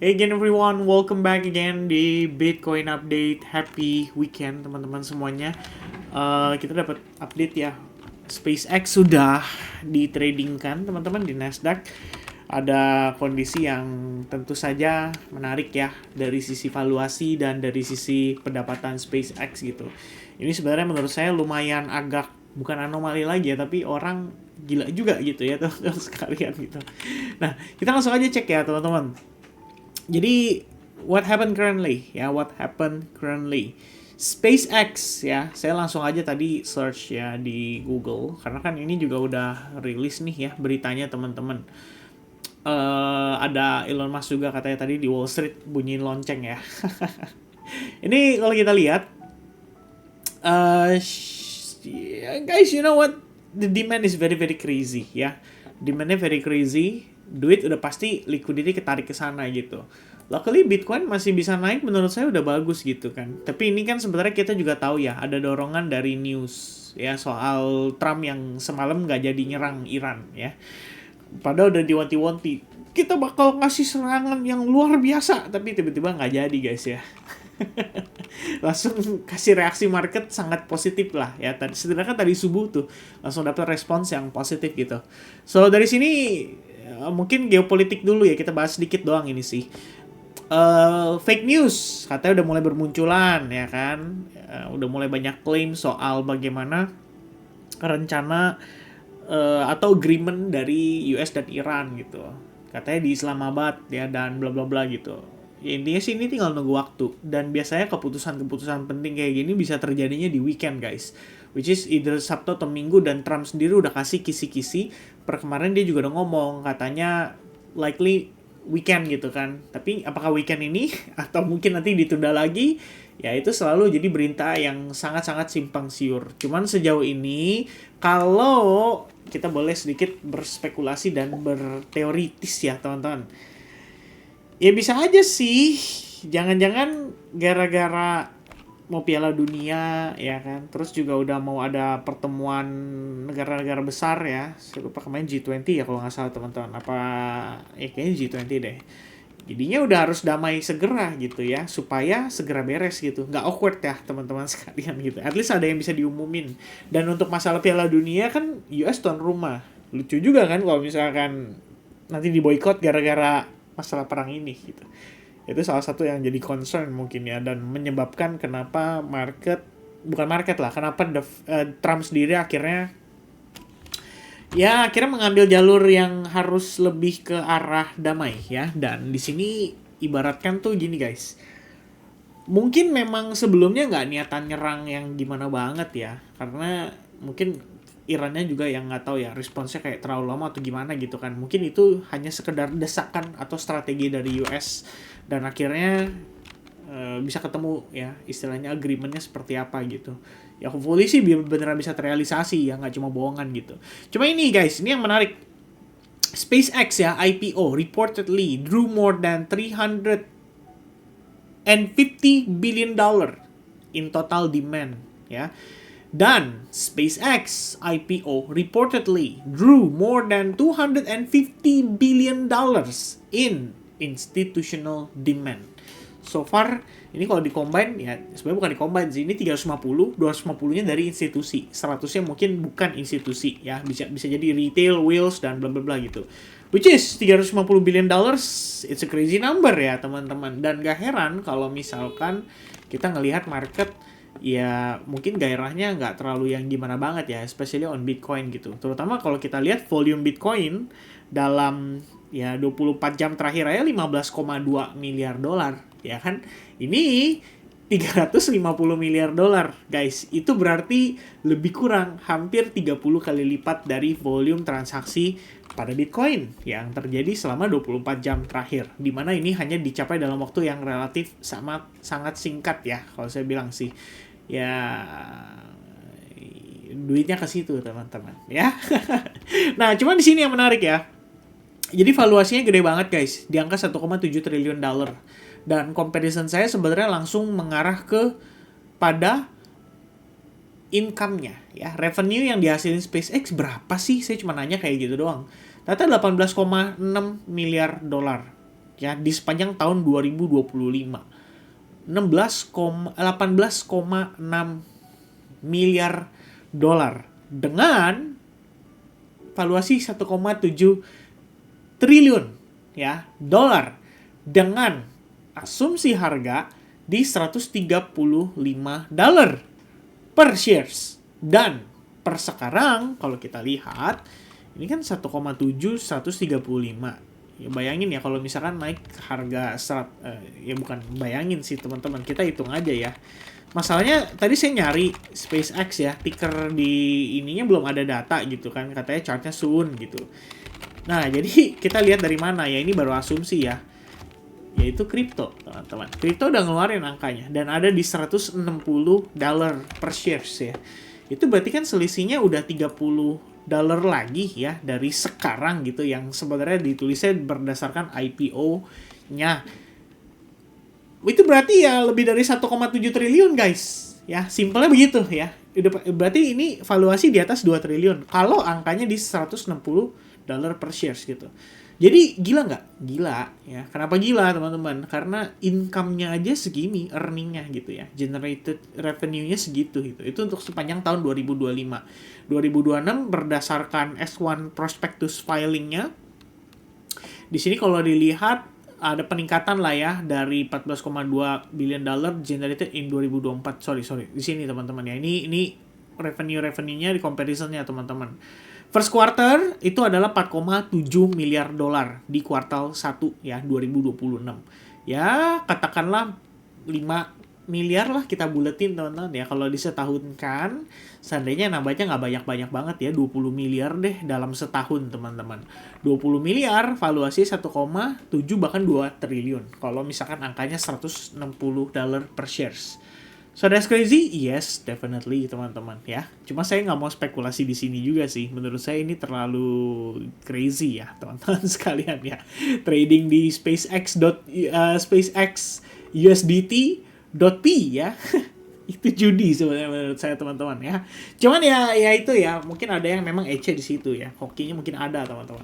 Hey again everyone, welcome back again di Bitcoin Update. Happy weekend teman-teman semuanya. Kita dapat update ya. SpaceX sudah di trading kan teman-teman di Nasdaq. Ada kondisi yang tentu saja menarik ya dari sisi valuasi dan dari sisi pendapatan SpaceX gitu. Ini sebenarnya menurut saya lumayan agak bukan anomali lagi ya, tapi orang gila juga gitu ya teman-teman sekalian gitu. Nah, kita langsung aja cek ya teman-teman. Jadi what happened currently ya, what happened currently SpaceX ya, saya langsung aja tadi search ya di Google karena kan ini juga udah rilis nih ya beritanya teman-teman. Ada Elon Musk juga katanya tadi di Wall Street bunyiin lonceng ya. Ini kalau kita lihat, uh, guys, you know what, the demand is very very crazy ya, demandnya very crazy, duit udah pasti liquidity ketarik ke sana gitu. Luckily Bitcoin masih bisa naik, menurut saya udah bagus gitu kan. Tapi ini kan sebenarnya kita juga tahu ya ada dorongan dari news ya soal Trump yang semalam nggak jadi nyerang Iran ya. Padahal udah diwanti-wanti kita bakal ngasih serangan yang luar biasa, tapi tiba-tiba nggak jadi guys ya. Langsung kasih reaksi market sangat positif lah ya. Sedangkan tadi subuh tuh langsung dapat respons yang positif gitu. So dari sini mungkin geopolitik dulu ya, kita bahas sedikit doang ini sih. Fake news katanya udah mulai bermunculan ya kan. Udah mulai banyak klaim soal bagaimana rencana atau agreement dari US dan Iran gitu. Katanya di Islamabad ya dan bla bla bla gitu. Ya, intinya sih ini tinggal nunggu waktu, dan biasanya keputusan-keputusan penting kayak gini bisa terjadinya di weekend guys, which is either Sabtu atau Minggu, dan Trump sendiri udah kasih kisi-kisi. Per kemarin dia juga udah ngomong katanya likely weekend gitu kan, tapi apakah weekend ini atau mungkin nanti ditunda lagi, ya itu selalu jadi berita yang sangat-sangat simpang siur. Cuman sejauh ini kalau kita boleh sedikit berspekulasi dan berteoritis ya teman-teman, ya bisa aja sih, jangan-jangan gara-gara mau Piala Dunia ya kan, terus juga udah mau ada pertemuan negara-negara besar ya, saya lupa kemarin G20 ya kalau nggak salah teman-teman, apa ya kayaknya G20 deh. Jadinya udah harus damai segera gitu ya, supaya segera beres gitu, nggak awkward ya teman-teman sekalian gitu, at least ada yang bisa diumumin. Dan untuk masalah Piala Dunia kan US tuan rumah, lucu juga kan kalau misalkan nanti diboykot gara-gara masalah perang ini gitu. Itu salah satu yang jadi concern mungkin ya, dan menyebabkan kenapa market, bukan market lah, kenapa Trump sendiri akhirnya ya akhirnya mengambil jalur yang harus lebih ke arah damai ya. Dan di sini ibaratkan tuh gini guys, mungkin memang sebelumnya nggak niatan nyerang yang gimana banget ya, karena mungkin Irannya juga yang nggak tahu ya responsnya kayak terlalu lama atau gimana gitu kan, mungkin itu hanya sekedar desakan atau strategi dari US, dan akhirnya bisa ketemu ya istilahnya agreementnya seperti apa gitu ya. Hopefully sih beneran bisa terrealisasi ya, nggak cuma bohongan gitu. Cuma ini guys, ini yang menarik, SpaceX ya IPO reportedly drew more than 350 billion in total demand ya. Dan SpaceX IPO reportedly drew more than 250 billion dollars in institutional demand. So far ini kalau di-combine ya sebenarnya bukan di-combine sih, ini 350, 250-nya dari institusi, 100-nya mungkin bukan institusi ya, bisa bisa jadi retail, wheels dan bla bla bla gitu. Which is 350 billion dollars, it's a crazy number ya teman-teman. Dan gak heran kalau misalkan kita ngelihat market ya mungkin gairahnya nggak terlalu yang gimana banget ya, especially on Bitcoin gitu. Terutama kalau kita lihat volume Bitcoin dalam ya 24 jam terakhir aja 15,2 miliar dolar ya kan. Ini 350 miliar dolar guys, itu berarti lebih kurang hampir 30 kali lipat dari volume transaksi pada Bitcoin yang terjadi selama 24 jam terakhir, dimana ini hanya dicapai dalam waktu yang relatif sangat singkat ya kalau saya bilang sih ya, duitnya ke situ teman-teman ya. Nah cuman di sini yang menarik ya, jadi valuasinya gede banget guys, di angka 1,7 triliun dolar. Dan comparison saya sebenarnya langsung mengarah ke pada income-nya ya, revenue yang dihasilin SpaceX berapa sih, saya cuma nanya kayak gitu doang. Ternyata 18,6 miliar dolar ya di sepanjang tahun 2025. 18,6 miliar dolar dengan valuasi 1,7 triliun ya dolar dengan asumsi harga di 135 dolar per shares. Dan per sekarang kalau kita lihat ini kan 1,7 135. Ya bayangin ya kalau misalkan naik harga ya bukan bayangin sih teman-teman, kita hitung aja ya. Masalahnya tadi saya nyari SpaceX ya, ticker di ininya belum ada data gitu kan, katanya chartnya soon gitu. Nah jadi kita lihat dari mana ya, ini baru asumsi ya, yaitu kripto teman-teman. Kripto udah ngeluarin angkanya dan ada di 160 dolar per shares ya. Itu berarti kan selisihnya udah 30 dolar lagi ya dari sekarang gitu, yang sebenarnya ditulisnya berdasarkan IPO-nya. Itu berarti ya lebih dari 1,7 triliun guys. Ya, simpelnya begitu ya. Berarti ini valuasi di atas 2 triliun kalau angkanya di 160 dolar per shares gitu. Jadi gila nggak? Gila ya. Kenapa gila teman-teman? Karena income-nya aja segini, earning-nya gitu ya. Generated revenue-nya segitu gitu. Itu untuk sepanjang tahun 2025. 2026 berdasarkan S1 prospectus filing-nya. Di sini kalau dilihat ada peningkatan lah ya dari 14,2 billion dollar generated in 2024. Sorry. Di sini teman-teman ya. Ini revenue-nya di comparison-nya teman-teman. First quarter itu adalah 4,7 miliar dolar di kuartal 1 ya 2026. Ya, katakanlah 5 miliar lah kita buletin teman-teman ya. Kalau disetahunkan, seandainya nambahnya nggak banyak-banyak banget ya, 20 miliar deh dalam setahun teman-teman. 20 miliar valuasi 1,7 bahkan 2 triliun. Kalau misalkan angkanya 160 dolar per shares. So that's crazy? Yes, definitely teman-teman ya. Cuma saya nggak mau spekulasi di sini juga sih. Menurut saya ini terlalu crazy ya teman-teman sekalian ya. Trading di SpaceX USDT.P ya. Itu judi sebenarnya menurut saya teman-teman ya. Cuman ya itu ya, mungkin ada yang memang ece di situ ya. Hokinya mungkin ada teman-teman.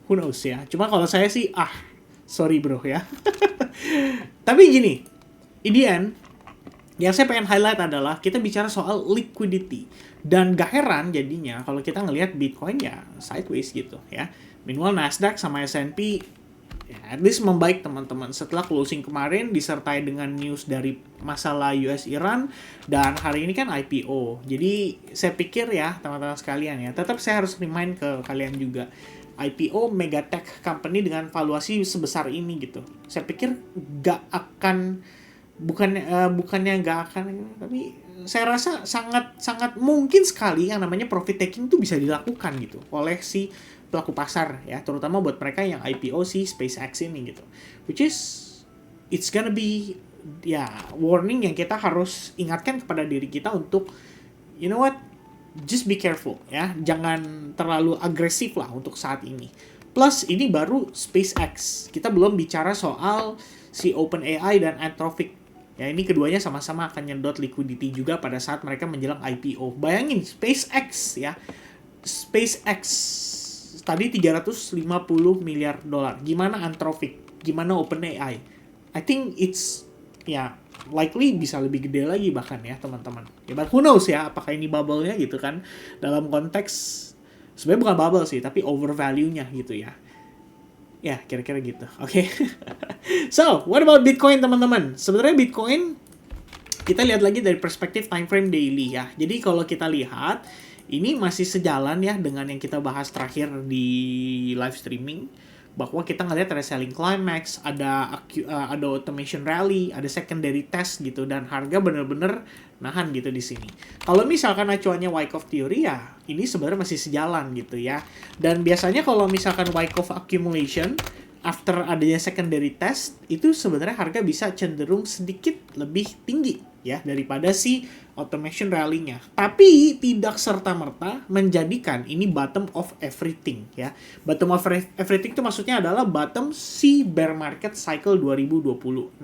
Who knows ya. Cuma kalau saya sih sorry bro ya. Tapi gini, in the end yang saya pengen highlight adalah kita bicara soal liquidity. Dan gak heran jadinya kalau kita ngelihat Bitcoin ya sideways gitu ya. Minimal Nasdaq sama S&P ya, at least membaik teman-teman. Setelah closing kemarin disertai dengan news dari masalah US-Iran. Dan hari ini kan IPO. Jadi saya pikir ya teman-teman sekalian ya, tetap saya harus remind ke kalian juga. IPO megatech company dengan valuasi sebesar ini gitu. Saya pikir gak akan... bukannya nggak akan, tapi saya rasa sangat mungkin sekali yang namanya profit taking itu bisa dilakukan gitu oleh si pelaku pasar ya, terutama buat mereka yang IPO si SpaceX ini gitu, which is it's gonna be ya warning yang kita harus ingatkan kepada diri kita untuk you know what, just be careful ya, jangan terlalu agresif lah untuk saat ini. Plus ini baru SpaceX, kita belum bicara soal si OpenAI dan Anthropic. Ya, ini keduanya sama-sama akan nyedot liquidity juga pada saat mereka menjelang IPO. Bayangin, SpaceX ya. SpaceX tadi 350 miliar dolar. Gimana Anthropic? Gimana OpenAI? I think it's ya likely bisa lebih gede lagi bahkan ya, teman-teman. Ya, but who knows ya, apakah ini bubble-nya gitu kan. Dalam konteks sebenarnya bukan bubble sih, tapi overvalue-nya gitu ya. Ya, kira-kira gitu. Oke. So, what about Bitcoin, teman-teman? Sebenarnya Bitcoin, kita lihat lagi dari perspektif time frame daily ya. Jadi, kalau kita lihat, ini masih sejalan ya dengan yang kita bahas terakhir di live streaming. Bahwa kita ngelihat ada selling climax, ada automation rally, ada secondary test gitu. Dan harga bener-bener nahan gitu di sini. Kalau misalkan acuannya Wyckoff theory ya, ini sebenarnya masih sejalan gitu ya. Dan biasanya kalau misalkan Wyckoff accumulation, after adanya secondary test, itu sebenarnya harga bisa cenderung sedikit lebih tinggi ya daripada si automation rally-nya. Tapi tidak serta-merta menjadikan ini bottom of everything ya. Bottom of everything itu maksudnya adalah bottom si bear market cycle 2026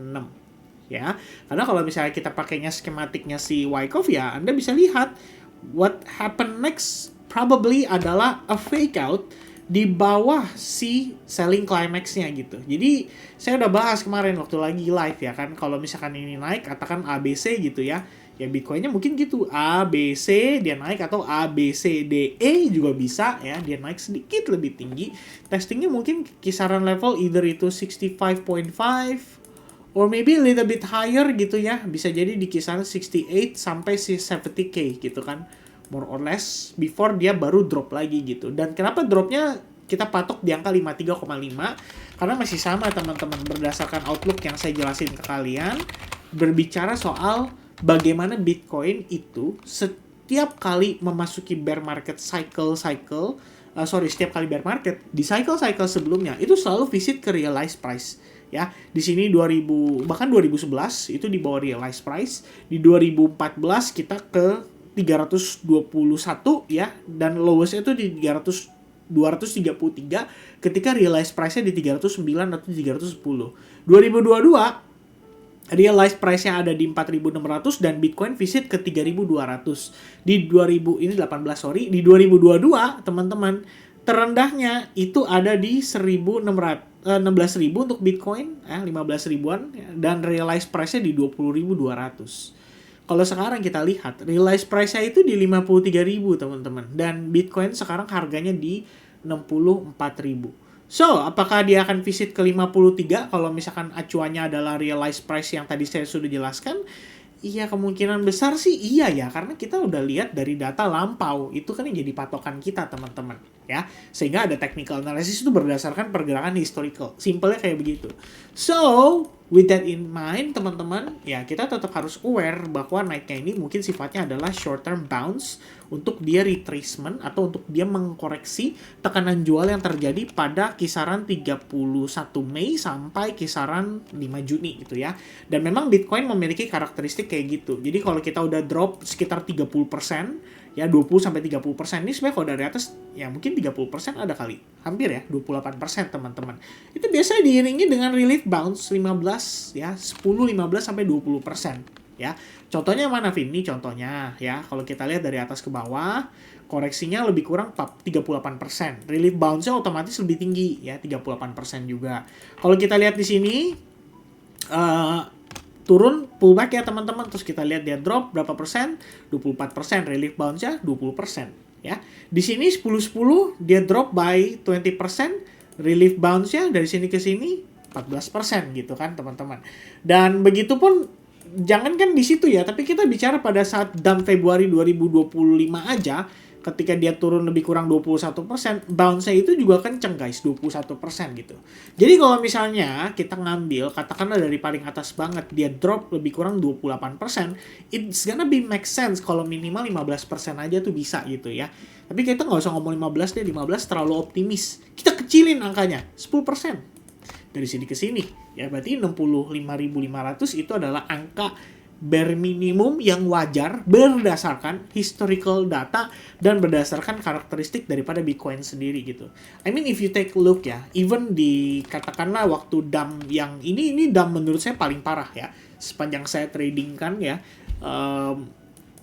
ya. Karena kalau misalnya kita pakainya skematiknya si Wyckoff ya, Anda bisa lihat what happen next probably adalah a fake out di bawah si selling climax-nya gitu. Jadi saya udah bahas kemarin waktu lagi live ya kan, kalau misalkan ini naik katakan ABC gitu ya. Ya Bitcoin-nya mungkin gitu, A, B, C dia naik, atau A, B, C, D, E juga bisa ya, dia naik sedikit lebih tinggi. Testingnya mungkin kisaran level either itu 65.5 or maybe a little bit higher gitu ya. Bisa jadi di kisaran 68 sampai 70k gitu kan, more or less, before dia baru drop lagi gitu. Dan kenapa dropnya kita patok di angka 53,5? Karena masih sama teman-teman, berdasarkan outlook yang saya jelasin ke kalian, berbicara soal bagaimana Bitcoin itu setiap kali memasuki bear market setiap kali bear market di cycle sebelumnya itu selalu visit ke realized price ya. Di sini 2000 bahkan 2011 itu di bawah realized price, di 2014 kita ke 321 ya, dan lowest itu di 233 ketika realized price-nya di 309 atau 310. 2022 realized price-nya ada di 4.600 dan Bitcoin visit ke 3.200. Di 2018 di 2022 teman-teman, terendahnya itu ada di 16.000 untuk Bitcoin, 15 ribuan, dan realized price-nya di 20.200. Kalau sekarang kita lihat realized price-nya itu di 53.000 teman-teman, dan Bitcoin sekarang harganya di 64.000. So, apakah dia akan visit ke 53 kalau misalkan acuannya adalah realized price yang tadi saya sudah jelaskan? Iya, kemungkinan besar sih iya ya, karena kita udah lihat dari data lampau, itu kan yang jadi patokan kita teman-teman ya. Sehingga ada technical analysis itu berdasarkan pergerakan historical. Simpelnya kayak begitu. So, with that in mind teman-teman, ya kita tetap harus aware bahwa naiknya ini mungkin sifatnya adalah short term bounce untuk dia retracement atau untuk dia mengkoreksi tekanan jual yang terjadi pada kisaran 31 Mei sampai kisaran 5 Juni gitu ya. Dan memang Bitcoin memiliki karakteristik kayak gitu. Jadi kalau kita udah drop sekitar 30%, ya 20-30% ini sebenarnya kalau dari atas ya mungkin 30% ada kali. Hampir ya, 28% teman-teman. Itu biasanya diiringi dengan relief bounce 15 ya, 10, 15 sampai 20%. Ya, contohnya mana Vin? Ini contohnya ya. Kalau kita lihat dari atas ke bawah, koreksinya lebih kurang 38%. Relief bounce-nya otomatis lebih tinggi ya, 38% juga. Kalau kita lihat di sini turun pullback ya teman-teman, terus kita lihat dia drop berapa persen? 24%. Relief bounce-nya 20% ya. Di sini 10-10 dia drop by 20%. Relief bounce-nya dari sini ke sini 14% gitu kan teman-teman. Dan begitu pun jangankan di situ ya, tapi kita bicara pada saat dump Februari 2025 aja, ketika dia turun lebih kurang 21%, bounce-nya itu juga kenceng guys, 21% gitu. Jadi kalau misalnya kita ngambil, katakanlah dari paling atas banget, dia drop lebih kurang 28%, it's gonna be make sense kalau minimal 15% aja tuh bisa gitu ya. Tapi kita nggak usah ngomong 15 deh, 15 terlalu optimis. Kita kecilin angkanya, 10%. Dari sini ke sini ya, berarti 65.500 itu adalah angka bare minimum yang wajar berdasarkan historical data dan berdasarkan karakteristik daripada Bitcoin sendiri gitu. I mean if you take a look ya, even di katakanlah waktu dump yang ini dump menurut saya paling parah ya sepanjang saya trading kan ya.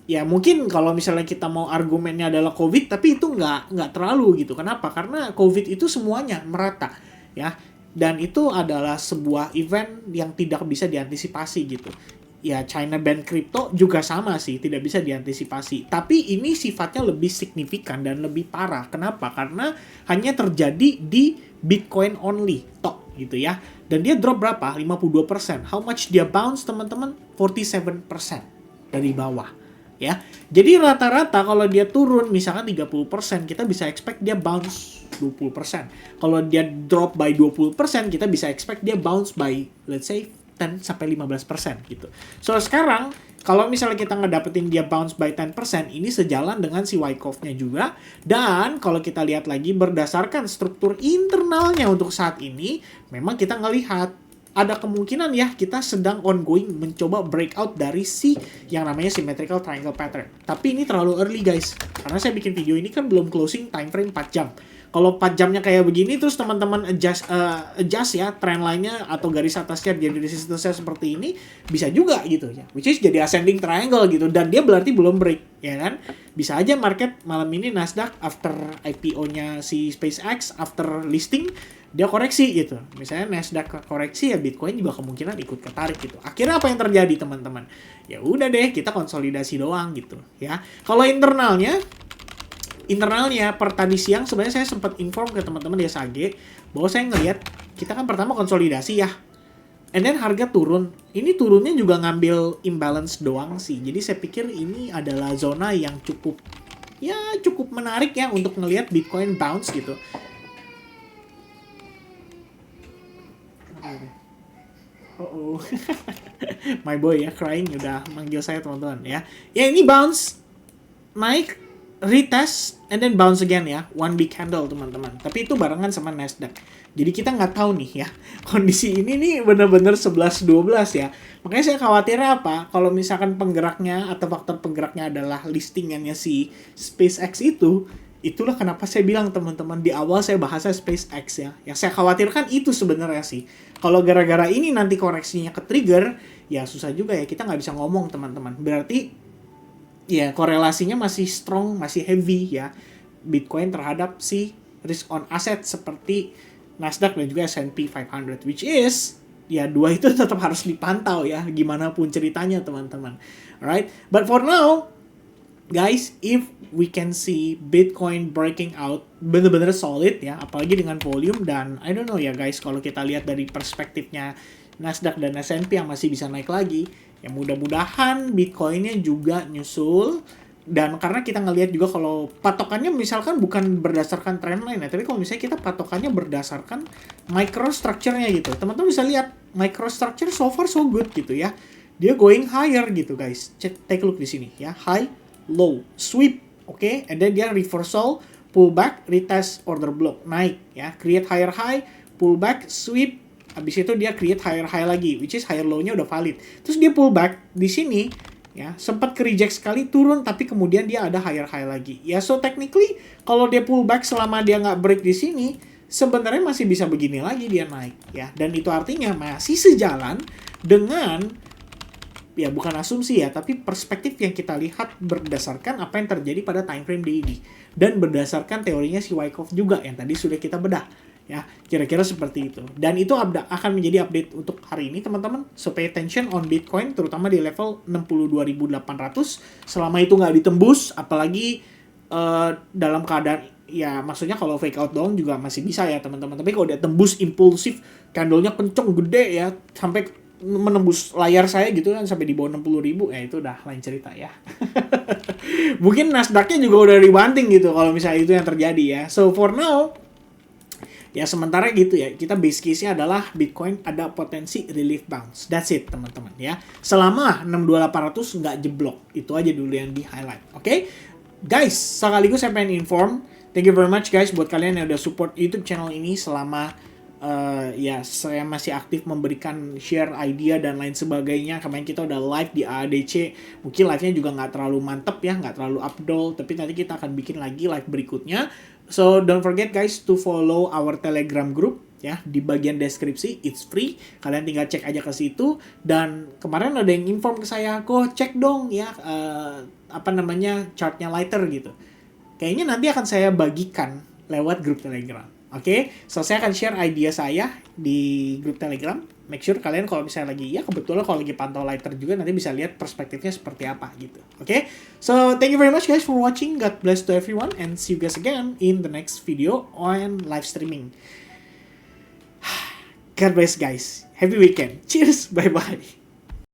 Ya mungkin kalau misalnya kita mau argumennya adalah COVID, tapi itu nggak terlalu gitu. Kenapa? Karena COVID itu semuanya merata ya. Dan itu adalah sebuah event yang tidak bisa diantisipasi gitu. Ya China ban crypto juga sama sih, tidak bisa diantisipasi. Tapi ini sifatnya lebih signifikan dan lebih parah. Kenapa? Karena hanya terjadi di Bitcoin only, tok gitu ya. Dan dia drop berapa? 52%. How much dia bounce teman-teman? 47% dari bawah. Ya, jadi rata-rata kalau dia turun misalkan 30%, kita bisa expect dia bounce 20%. Kalau dia drop by 20%, kita bisa expect dia bounce by let's say 10 sampai 15% gitu. So sekarang kalau misalnya kita ngedapetin dia bounce by 10%, ini sejalan dengan si Wyckoff-nya juga. Dan kalau kita lihat lagi berdasarkan struktur internalnya untuk saat ini, memang kita ngelihat ada kemungkinan ya kita sedang ongoing mencoba breakout dari si yang namanya symmetrical triangle pattern. Tapi ini terlalu early guys. Karena saya bikin video ini kan belum closing time frame 4 jam. Kalau 4 jamnya kayak begini terus teman-teman adjust ya trend line-nya atau garis atasnya jadi resistance seperti ini, bisa juga gitu ya. Which is jadi ascending triangle gitu, dan dia berarti belum break, ya kan? Bisa aja market malam ini Nasdaq after IPO-nya si SpaceX, after listing dia koreksi gitu. Misalnya Nasdaq koreksi, ya Bitcoin juga kemungkinan ikut ketarik gitu. Akhirnya apa yang terjadi teman-teman? Ya udah deh, kita konsolidasi doang gitu ya. Kalau internalnya per tadi siang sebenarnya saya sempat inform ke teman-teman di SAG bahwa saya ngelihat kita kan pertama konsolidasi ya, and then harga turun. Ini turunnya juga ngambil imbalance doang sih. Jadi saya pikir ini adalah zona yang cukup menarik ya untuk ngelihat Bitcoin bounce gitu. Oh, my boy ya crying udah manggil saya teman-teman ya. Ya ini bounce naik, retest, and then bounce again ya. One big candle teman-teman. Tapi itu barengan sama Nasdaq. Jadi kita nggak tahu nih ya. Kondisi ini nih bener-bener 11-12 ya. Makanya saya khawatirnya apa? Kalau misalkan penggeraknya atau faktor penggeraknya adalah listingannya si SpaceX itu, itulah kenapa saya bilang teman-teman di awal saya bahasnya SpaceX ya. Yang saya khawatirkan itu sebenarnya sih. Kalau gara-gara ini nanti koreksinya ke-trigger, ya susah juga ya. Kita nggak bisa ngomong teman-teman. Berarti ya korelasinya masih strong, masih heavy ya Bitcoin terhadap si risk on asset seperti Nasdaq dan juga S&P 500, which is ya dua itu tetap harus dipantau ya gimana pun ceritanya teman-teman. Alright, but for now guys, if we can see Bitcoin breaking out bener-bener solid ya, apalagi dengan volume, dan I don't know ya guys, kalau kita lihat dari perspektifnya Nasdaq dan S&P yang masih bisa naik lagi, ya mudah-mudahan Bitcoinnya juga nyusul. Dan karena kita ngelihat juga kalau patokannya misalkan bukan berdasarkan trendline ya, tapi kalau misalnya kita patokannya berdasarkan microstructure-nya gitu, teman-teman bisa lihat microstructure so far so good gitu ya, dia going higher gitu guys. Take a look di sini ya, high, low, sweep, okay, and then dia reversal, pullback, retest, order block, naik ya, create higher high, pullback, sweep, habis itu dia create higher high lagi, which is higher low-nya udah valid. Terus dia pullback di sini ya, sempat ke reject sekali, turun, tapi kemudian dia ada higher high lagi. Ya, so technically kalau dia pullback selama dia nggak break di sini, sebenarnya masih bisa begini lagi dia naik ya. Dan itu artinya masih sejalan dengan, ya bukan asumsi ya, tapi perspektif yang kita lihat berdasarkan apa yang terjadi pada time frame daily dan berdasarkan teorinya si Wyckoff juga yang tadi sudah kita bedah ya, kira-kira seperti itu. Dan itu akan menjadi update untuk hari ini teman-teman. So pay attention on Bitcoin terutama di level 62.800. Selama itu nggak ditembus, apalagi dalam keadaan ya, maksudnya kalau fake out doang juga masih bisa ya teman-teman. Tapi kalau dia tembus impulsif, candlenya kenceng gede ya, sampai menembus layar saya gitu kan, sampai di bawah 60.000, ya itu udah lain cerita ya. Mungkin Nasdaq-nya juga udah dibanting gitu kalau misalnya itu yang terjadi ya. So for now, ya sementara gitu ya, kita base case-nya adalah Bitcoin ada potensi relief bounce. That's it teman-teman ya. Selama 62.800 nggak jeblok. Itu aja dulu yang di highlight. Oke? Guys, sekaligus saya pengen inform. Thank you very much guys buat kalian yang udah support YouTube channel ini selama ya saya masih aktif memberikan share idea dan lain sebagainya. Kemarin kita udah live di AADC. Mungkin live-nya juga nggak terlalu mantep ya, nggak terlalu updol. Tapi nanti kita akan bikin lagi live berikutnya. So don't forget guys to follow our Telegram group ya, di bagian deskripsi, it's free. Kalian tinggal cek aja ke situ. Dan kemarin ada yang inform ke saya, kok cek dong ya chartnya Lighter gitu. Kayaknya nanti akan saya bagikan lewat grup Telegram. Oke, so saya akan share idea saya di grup Telegram. Make sure kalian kalau misalnya lagi, ya kebetulan kalau lagi pantau Lighter juga, nanti bisa lihat perspektifnya seperti apa gitu. Oke, so thank you very much guys for watching. God bless to everyone and see you guys again in the next video on live streaming. God bless guys. Happy weekend. Cheers. Bye-bye.